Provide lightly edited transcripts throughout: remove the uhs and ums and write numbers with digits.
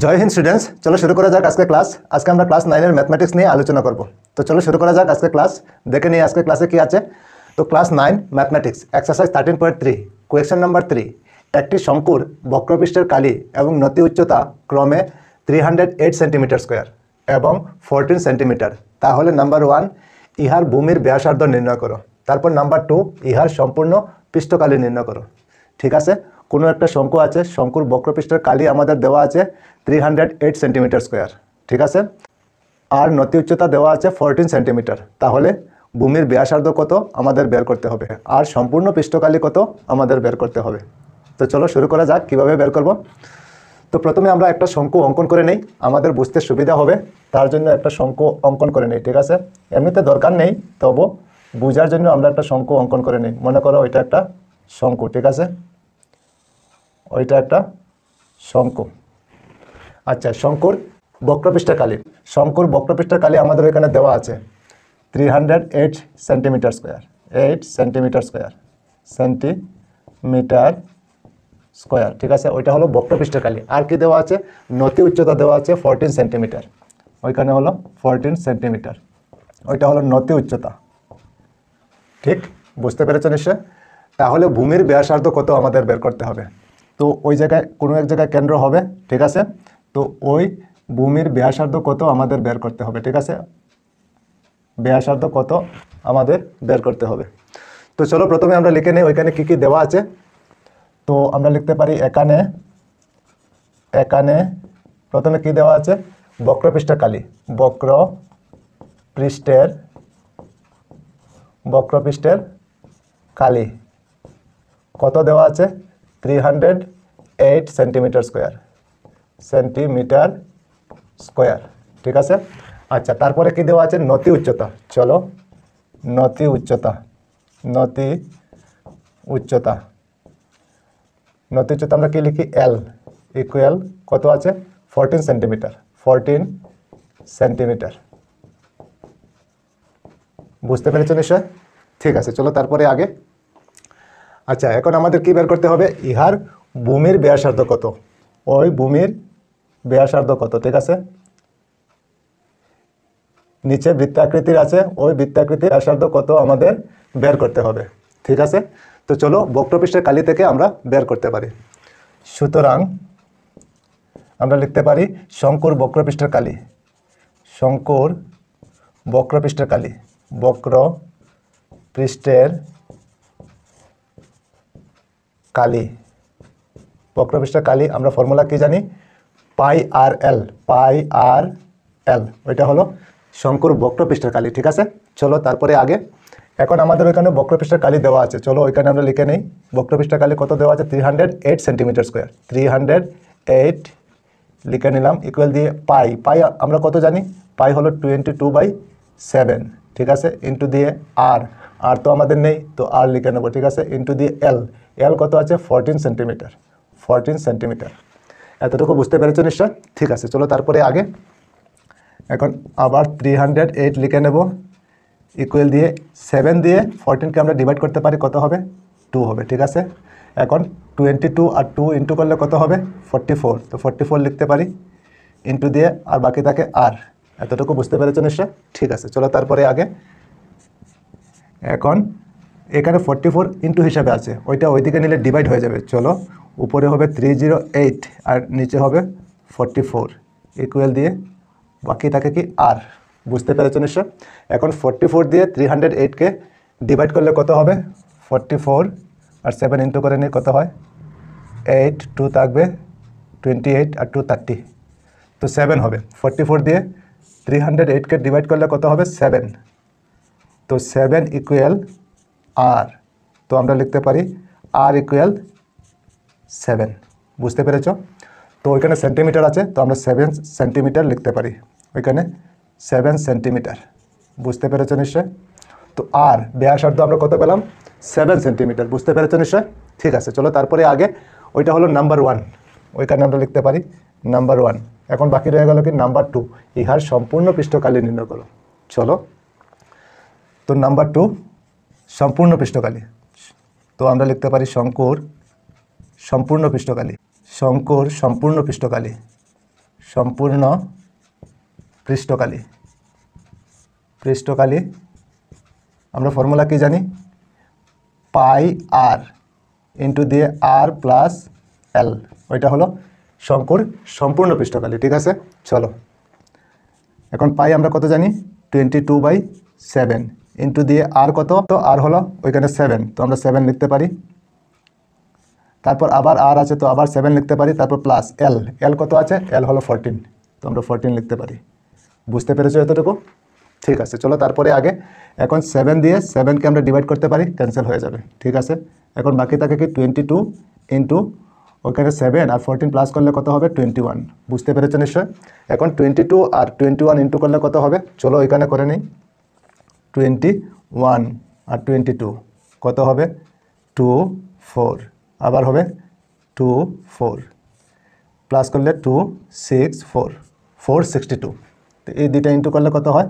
জয় Hind students, চলো শুরু করা যাক আজকে ক্লাস। আজকে আমরা ক্লাস 9 এর ম্যাথমেটিক্স নিয়ে আলোচনা করব। তো চলো শুরু করা যাক আজকে ক্লাস। দেখে নিই আজকে ক্লাসে কি আছে। তো class 9 mathematics exercise 13.3 question number 3। একটি শঙ্কুর বক্রপৃষ্ঠের কালি এবং নতি উচ্চতা ক্রমে 308 সেন্টিমিটার স্কোয়ার এবং 14 সেন্টিমিটার। তাহলে নাম্বার 1 ইহার ভূমির ব্যাসার্ধ নির্ণয় করো। তারপর নাম্বার 2 ইহার সম্পূর্ণ পৃষ্ঠকালি নির্ণয় করো। ঠিক আছে, কোনো একটা শঙ্কু আছে, শঙ্কুর বক্রপৃষ্ঠের কালি আমাদের দেওয়া আছে 308 সেন্টিমিটার স্কোয়ার। ঠিক আছে, আর নতি উচ্চতা দেওয়া আছে 14 সেন্টিমিটার। তাহলে ভূমির ব্যাসার্ধ কত আমাদের বের করতে হবে, আর সম্পূর্ণ পৃষ্ঠকালি কত আমাদের বের করতে হবে। তো চলো শুরু করা যাক কীভাবে বের করব। তো প্রথমে আমরা একটা শঙ্কু অঙ্কন করে নেই, আমাদের বুঝতে সুবিধা হবে তার জন্য একটা শঙ্কু অঙ্কন করে নেই। ঠিক আছে, এমনিতে দরকার নেই, তবু বোঝার জন্য আমরা একটা শঙ্কু অঙ্কন করে নিই। মনে করো ওইটা একটা শঙ্কু। ঠিক আছে, ওইটা একটা শঙ্কু। আচ্ছা, শঙ্কুর বক্রপৃষ্ঠের কালি, শঙ্কুর বক্রপৃষ্ঠের কালি আমাদের এখানে দেওয়া আছে 308 centimetre square, 8 centimetre square, centimetre square. ঠিক আছে, ওইটা হলো বক্রপৃষ্ঠের কালি। আর কি দেওয়া আছে, নতি উচ্চতা দেওয়া আছে 14 সেন্টিমিটার, ওইখানে হলো 14 সেন্টিমিটার, ওইটা হলো নতি উচ্চতা। ঠিক, বুঝতে পেরেছ নিশ্চয়। তাহলে ভূমির ব্যাসার্ধ কত আমাদের বের করতে হবে। তো ওই জায়গায় কোনো এক জায়গায় কেন্দ্র হবে। ঠিক আছে, তো ওই ভূমির ব্যাসার্ধ কত আমাদের বের করতে হবে। ঠিক আছে, ব্যাসার্ধ কত আমাদের বের করতে হবে। তো চলো প্রথমে আমরা লিখে নিই ওইখানে কী কী দেওয়া আছে। তো আমরা লিখতে পারি এখানে প্রথমে কি দেওয়া আছে, বক্রপৃষ্ঠের কালি, বক্রপৃষ্ঠের কালি কত দেওয়া আছে 308 সেন্টিমিটার স্কোয়ার। ঠিক আছে, আচ্ছা তারপরে কি দেওয়া আছে, নতি উচ্চতা। চলো নতি উচ্চতা আমরা কি লিখি, এল ইকুয়াল কত আছে 14 সেন্টিমিটার। বুঝতে পেরেছো নিশ্চয়। ঠিক আছে, চলো তারপরে আগে। আচ্ছা, এখন আমাদের কি বের করতে হবে, ইহার ভূমির ব্যাসার্ধ কত, ওই ভূমির ব্যাসার্ধ কত। ঠিক আছে, নিচে বৃত্তাকৃতির আছে, ওই বৃত্তাকৃতির ব্যাসার্ধ কত আমাদের বের করতে হবে। ঠিক আছে, তো চলো বক্রপৃষ্ঠের কালি থেকে আমরা বের করতে পারি। সুতরাং আমরা লিখতে পারি শঙ্কুর বক্রপৃষ্ঠের কালি, বক্রপৃষ্ঠের কালি আমরা ফর্মুলা কি জানি, পাই আর এল, ওইটা হলো শঙ্কুর বক্রপৃষ্ঠের কালি। ঠিক আছে, চলো তারপরে আগে। এখন আমাদের ওইখানে বক্রপৃষ্ঠের কালি দেওয়া আছে, চলো ওইখানে আমরা লিখে নেই বক্রপৃষ্ঠের কালি কত দেওয়া আছে 308 সেন্টিমিটার স্কোয়ার, 308 লিখে নিলাম ইকুয়াল দিয়ে পাই আমরা কত জানি, পাই হলো 22/7। ঠিক আছে, ইন্টু দিয়ে আর তো আমাদের নেই, তো আর লিখে নেবো। ঠিক আছে, ইন্টু দিয়ে এল কত আছে 14 সেন্টিমিটার। এতটুকু বুঝতে পেরেছো নিশ্চয়। ঠিক আছে, চলো তারপরে আগে। এখন আবার 308 লিখে নেব ইকুয়াল দিয়ে 7 দিয়ে 14কে আমরা ডিভাইড করতে পারি, কত হবে 2 হবে। ঠিক আছে, এখন 22 আর 2 ইন্টু করলে কত হবে 44, তো 44 লিখতে পারি ইন্টু দিয়ে, আর বাকি থাকে আর। এতটুকু বুঝতে পেরেছো নিশ্চয়। ঠিক আছে, চলো তারপরে আগে। এখন এখানে 44 ইন্টু হিসাবে আছে, ওইটা ওইদিকে নিলে ডিভাইড হয়ে যাবে। চলো উপরে হবে 308 আর নিচে হবে 44 ইকুয়াল দিয়ে বাকি থাকে কি আর। বুঝতে পেরেছো নিশ্চয়। এখন 44 দিয়ে 308কে ডিভাইড করলে কত হবে 44, আর 7 ইন্টু করে নিয়ে কত হয় 8, 2 থাকবে 28 আর 2 30, তো 7 হবে। 44 দিয়ে 308কে ডিভাইড করলে কত হবে 7, তো 7 ইকুয়াল আর, তো আমরা লিখতে পারি আর ইকুয়াল 7। বুঝতে পেরেছ। তো ওইখানে সেন্টিমিটার আছে, তো আমরা 7 সেন্টিমিটার লিখতে পারি, ওইখানে 7 সেন্টিমিটার। বুঝতে পেরেছ নিশ্চয়। তো আর ব্যাসার্ধ আমরা কত পেলাম 7 সেন্টিমিটার। বুঝতে পেরেছ নিশ্চয়। ঠিক আছে, চলো তারপরে আগে। ওইটা হলো নাম্বার 1, ওইখানে আমরা লিখতে পারি নাম্বার 1। এখন বাকি রয়ে গেল কি নাম্বার 2, ইহার সম্পূর্ণ পৃষ্ঠকালি নির্ণয় করো। চলো, তো নাম্বার 2 সম্পূর্ণ পৃষ্ঠকালি, তো আমরা লিখতে পারি শঙ্কুর সম্পূর্ণ পৃষ্ঠকালি, শঙ্কুর সম্পূর্ণ পৃষ্ঠকালি সম্পূর্ণ পৃষ্ঠকালি। পৃষ্ঠকালি আমরা ফর্মুলা কি জানি, পাই আর ইন্টু দিয়ে আর প্লাস এল, ওইটা হলো শঙ্কুর সম্পূর্ণ পৃষ্ঠকালি। ঠিক আছে, চলো এখন পাই আমরা কত জানি, 22/7 ইন্টু দিয়ে আর কত, তো আর হলো ওইখানে 7, তো আমরা 7 লিখতে পারি। তারপর আবার আর আছে, তো আবার 7 লিখতে পারি। তারপর প্লাস এল, এল কত আছে, এল হলো 14, তো আমরা 14 লিখতে পারি। বুঝতে পেরেছো এতটুকু? ঠিক আছে, চলো তারপরে আগে এখন 7 দিয়ে 7কে আমরা ডিভাইড করতে পারি, ক্যান্সেল হয়ে যাবে। ঠিক আছে, এখন বাকি থাকে কি 22 ইন্টু ওইখানে 7 আর 14 প্লাস করলে কত হবে, 21। বুঝতে পেরেছো নিশ্চয়? এখন 22 আর 21 ইন্টু করলে কত হবে, চলো ওইখানে করে নিই। 21 আর 22 কত হবে, 24, আবার হবে 24 প্লাস করলে 264, 462। তো এই দুইটা ইন্টু করলে কত হয়,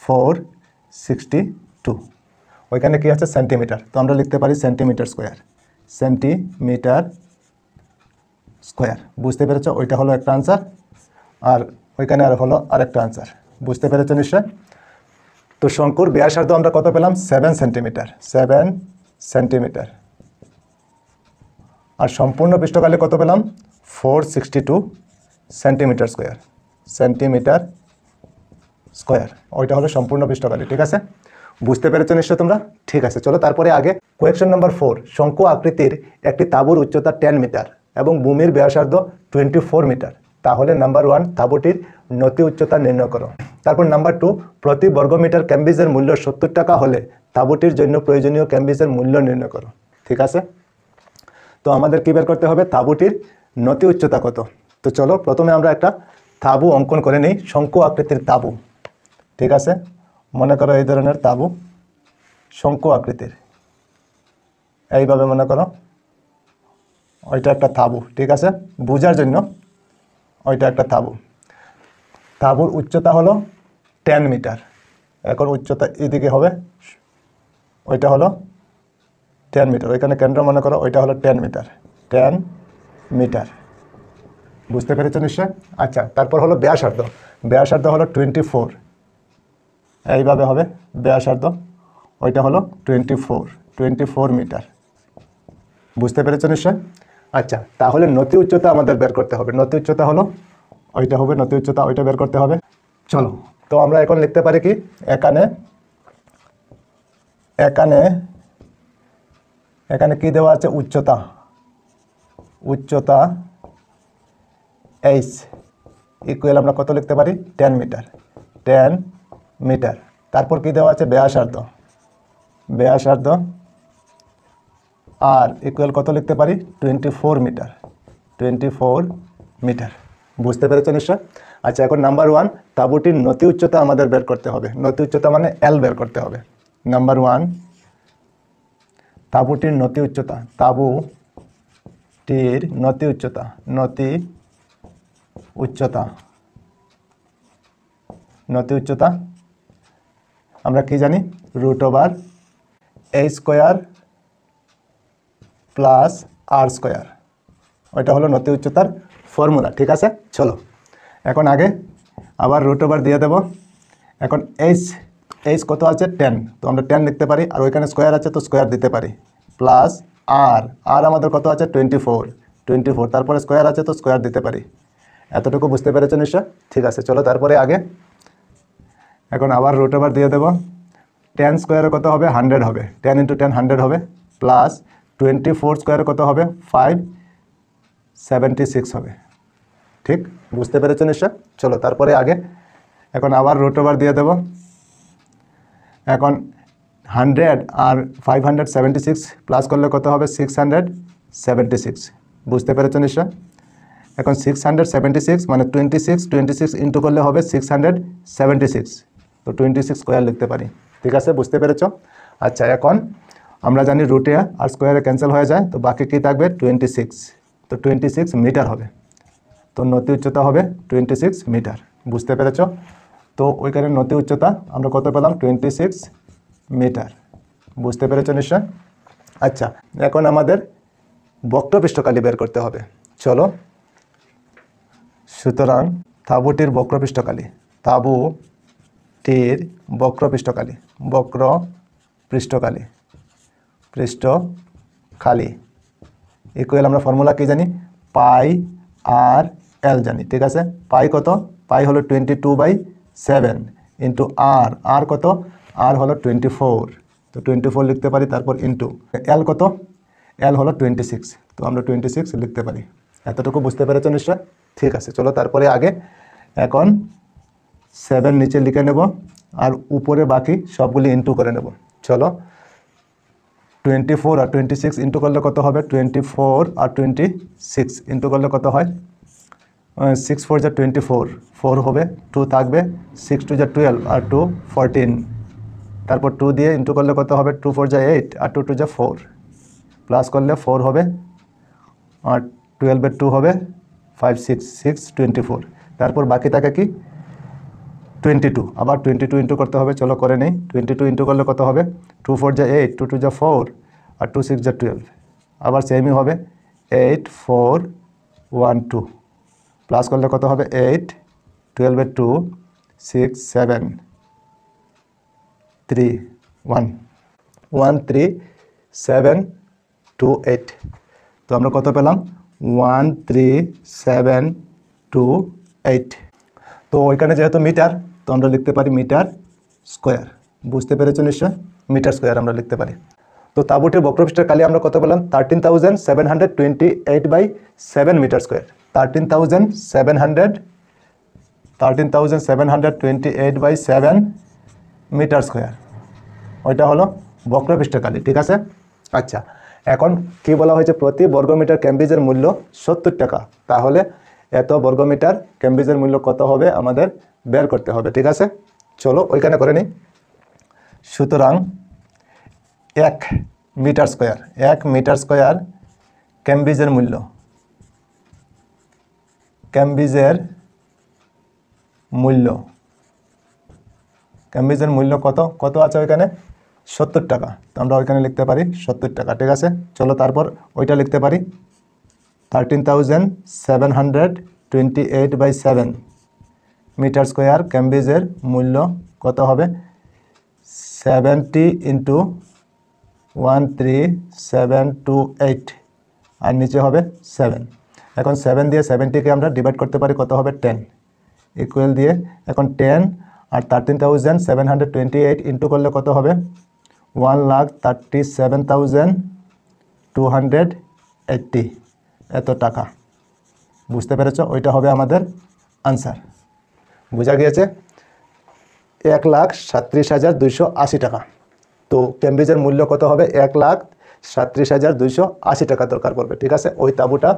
462। ওইখানে কি আছে, সেন্টিমিটার, তো আমরা লিখতে পারি সেন্টিমিটার স্কোয়ার, সেন্টিমিটার স্কোয়ার। বুঝতে পেরেছো? ওইটা হলো একটা আনসার, আর ওইখানে আর হলো আরেকটা আনসার। বুঝতে পেরেছো নিশ্চয়? তো শঙ্কুর ব্যাসার্ধ আমরা কত পেলাম, 7 সেন্টিমিটার, 7 সেন্টিমিটার। আর সম্পূর্ণ পৃষ্ঠকালে কত পেলাম, 462 সেন্টিমিটার স্কোয়ার, সেন্টিমিটার স্কোয়ার। ওইটা হলো সম্পূর্ণ পৃষ্ঠকালি। ঠিক আছে, বুঝতে পেরেছো নিশ্চয় তোমরা? ঠিক আছে, চলো তারপরে আগে কোয়েশ্চন নাম্বার 4, শঙ্কু আকৃতির একটি তাঁবুর উচ্চতা 10 মিটার এবং ভূমির ব্যাসার্ধ 24 মিটার, তাহলে নাম্বার 1 তাঁবুটির নতি উচ্চতা নির্ণয় করো। তারপর নাম্বার 2, প্রতি বর্গমিটার ক্যাম্বিজের মূল্য 70 টাকা হলে তাঁবুটির জন্য প্রয়োজনীয় ক্যাম্বিজের মূল্য নির্ণয় করো। ঠিক আছে, তো আমাদের কী বের করতে হবে, তাঁবুটির নতি উচ্চতা কত। তো চলো প্রথমে আমরা একটা তাঁবু অঙ্কন করে নিই, শঙ্কু আকৃতির তাঁবু। ঠিক আছে, মনে করো এই ধরনের তাঁবু, শঙ্কু আকৃতির, এইভাবে মনে করো ওইটা একটা তাঁবু। ঠিক আছে, বোঝার জন্য ওইটা একটা তাঁবু। তাঁবুর উচ্চতা হলো 10 মিটার। এখন উচ্চতা এদিকে হবে, ওইটা হলো 10 মিটার, ওইখানে কেন্দ্র মনে করো ওইটা হলো 10 মিটার, 10 মিটার। বুঝতে পেরেছো নিশ্চয়? আচ্ছা, তারপর হলো ব্যাসার্ধ, ব্যাসার্ধ হলো 24, এইভাবে হবে ব্যাসার্ধ, ওইটা হলো 24 মিটার। বুঝতে পেরেছো নিশ্চয়? আচ্ছা, তাহলে নতি উচ্চতা আমাদের বের করতে হবে। নতি উচ্চতা হলো ওইটা হবে, নতি উচ্চতা ওইটা বের করতে হবে। চলো, তো আমরা এখন লিখতে পারি কি, এখানে এখানে এখানে কি দেওয়া আছে, উচ্চতা, উচ্চতা এইচ ইকুয়াল আমরা কত লিখতে পারি, 10 মিটার, 10 মিটার। তারপর কি দেওয়া আছে, ব্যাসার্ধ, ব্যাসার্ধ আর ইকুয়াল কত লিখতে পারি, 24 মিটার, 24 মিটার। বুঝতে পেরেছো নিশ্চয়? আচ্ছা, এখন নাম্বার 1, তাঁবুটির নতি উচ্চতা আমাদের বের করতে হবে। নতি উচ্চতা মানে এল বের করতে হবে। নাম্বার 1, তাঁবুটির নতি উচ্চতা, তাঁবুটির নতি উচ্চতা, নতি উচ্চতা, নতি উচ্চতা আমরা কি জানি, √a² প্লাস r², ওইটা হলো নতি উচ্চতার ফর্মুলা। ঠিক আছে, চলো এখন আগে আবার √ওভার দিয়ে দেব। এখন এইচ কত আছে, 10, তো আমরা 10 লিখতে পারি, আর ওইখানে স্কোয়ার আছে তো স্কোয়ার দিতে পারি, প্লাস আর আমাদের কত আছে, 24, তারপরে স্কোয়ার আছে তো স্কোয়ার দিতে পারি। এতটুকু বুঝতে পেরেছো নিশ্চয়? ঠিক আছে, চলো তারপরে আগে এখন আবার √ওভার দিয়ে দেব। 10 স্কোয়ারে কত হবে, 100 হবে, 10 × 10 100 হবে, প্লাস 24 স্কোয়ারে কত হবে, 576 হবে। ঠিক, বুঝতে পেরেছো নিশ্চয়? চলো তারপরে আগে এখন আবার √ওভার দিয়ে দেব। এখন 100 আর 576 প্লাস করলে কত হবে, 676। বুঝতে পেরেছো নিশ্চয়? এখন 676 মানে 26 ইন্টু করলে হবে 676, তো 26 স্কোয়ার লিখতে পারি। ঠিক আছে, বুঝতে পেরেছো? আচ্ছা, এখন আমরা জানি √এ আর স্কোয়ারে ক্যান্সেল হয়ে যায়, তো বাকি কী থাকবে, 26, তো 26 মিটার হবে। তো নতি উচ্চতা হবে 26 মিটার। বুঝতে পেরেছো? তো ওইখানে নতি উচ্চতা আমরা কত পেলাম, 26 মিটার। বুঝতে পেরেছো নিশ্চয়? আচ্ছা, এখন আমাদের বক্রপৃষ্ঠকালি বের করতে হবে। চলো, সুতরাং তাঁবুটির বক্রপৃষ্ঠকালি, তাঁবুটির বক্রপৃষ্ঠকালি, বক্রপৃষ্ঠকালি, পৃষ্ঠকালি ইকুয়াল আমরা ফর্মুলা কি জানি, পাই আর এল জানি, ঠিক আছে। পাই কত, পাই হলো 22/7 ইন্টু আর, আর কত, আর হলো 24, তো 24 লিখতে পারি, তারপর ইন্টু এল কত, এল হলো 26, তো আমরা 26 লিখতে পারি। এতটুকু বুঝতে পেরেছো নিশ্চয়? ঠিক আছে, চলো তারপরে আগে এখন 7 নিচে লিখে নেব আর উপরে বাকি সবগুলি ইন্টু করে নেব। চলো 24 আর 26 ইন্টু করলে কত হবে, 24 আর 26 ইন্টু করলে কত হয়, 6 4 যা 24, 4 হবে, 2 থাকবে, 6 2 যা 12 আর 2 14, তারপর 2 দিয়ে ইন্টু করলে কত হবে, 2 4 যা 8 আর 2 2 যা 4, প্লাস করলে 4 হবে আর 12 2 হবে 5 6 6 24, তারপর বাকি থাকে কি 22, আবার 22 ইন্টু করতে হবে, চলো করে নেই। 22 ইন্টু করলে কত হবে, 2 4 যা 8, 2 2 যা 4 আর 2 6 যা 12, আবার সেমই হবে 8 4 1 2, প্লাস করলে কত হবে 8 12 2 6 7 3 1 1 3 7 2 8, তো আমরা কত পেলাম 1 3 7 2 8। তো ওইখানে যেহেতু মিটার, তো আমরা লিখতে পারি মিটার স্কোয়ার, বুঝতে পেরেছো নিশ্চয়, মিটার স্কোয়ার আমরা লিখতে পারি। তো তাঁবুটির বক্রপৃষ্ঠের কালি আমরা কত পেলাম, 13,728/7 মিটার স্কোয়ার, 13,728/7 মিটার স্কোয়ার, ওইটা হলো বক্রপৃষ্ঠের কালি, ঠিক আছে। আচ্ছা, এখন কি বলা হয়েছে, প্রতি বর্গমিটার ক্যামব্রিজের মূল্য 70 টাকা, তাহলে এত বর্গমিটার ক্যামব্রিজের মূল্য কত হবে আমাদের বের করতে হবে, ঠিক আছে। চলো ওইখানে করে নিই। সুতরাং 1 মিটার স্কোয়ার, 1 মিটার স্কোয়ার ক্যামব্রিজের মূল্য, ক্যামব্রিজের মূল্য, ক্যামব্রিজের মূল্য কত, কত আছে ওইখানে 70 টাকা, তো আমরা ওইখানে লিখতে পারি 70 টাকা, ঠিক আছে। চলো তারপর ওইটা লিখতে পারি 13,728/7 মিটার স্কোয়ার ক্যামব্রিজের মূল্য কত হবে, 70 ইন্টু 13728 আর নিচে হবে 7। এখন 7 দিয়ে 70কে আমরা ডিভাইড করতে পারি, কত হবে 10, ইকুয়াল দিয়ে এখন 10 আর 13,728 ইন্টু করলে কত হবে 1,37,280, এত টাকা, বুঝতে পেরেছ, ওইটা হবে আমাদের আনসার। বোঝা গিয়েছে, 1,37,280 টাকা। তো ক্যামব্রিজের মূল্য কত হবে, 1,37,280 টাকা দরকার পড়বে, ঠিক আছে। ওই তাঁবুটা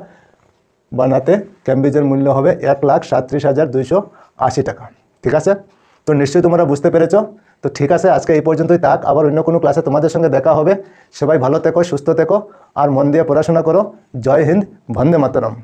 বানাতে ক্যামব্রিজের মূল্য হবে 1,37,280 টাকা, ঠিক আছে। তো নিশ্চয়ই তোমরা বুঝতে পেরেছো। তো ঠিক আছে, আজকে এই পর্যন্তই থাক, আবার অন্য কোনো ক্লাসে তোমাদের সঙ্গে দেখা হবে। সবাই ভালো থেকো, সুস্থ থেকো আর মন দিয়ে পড়াশোনা করো। জয় হিন্দ, বন্দে মাতরম।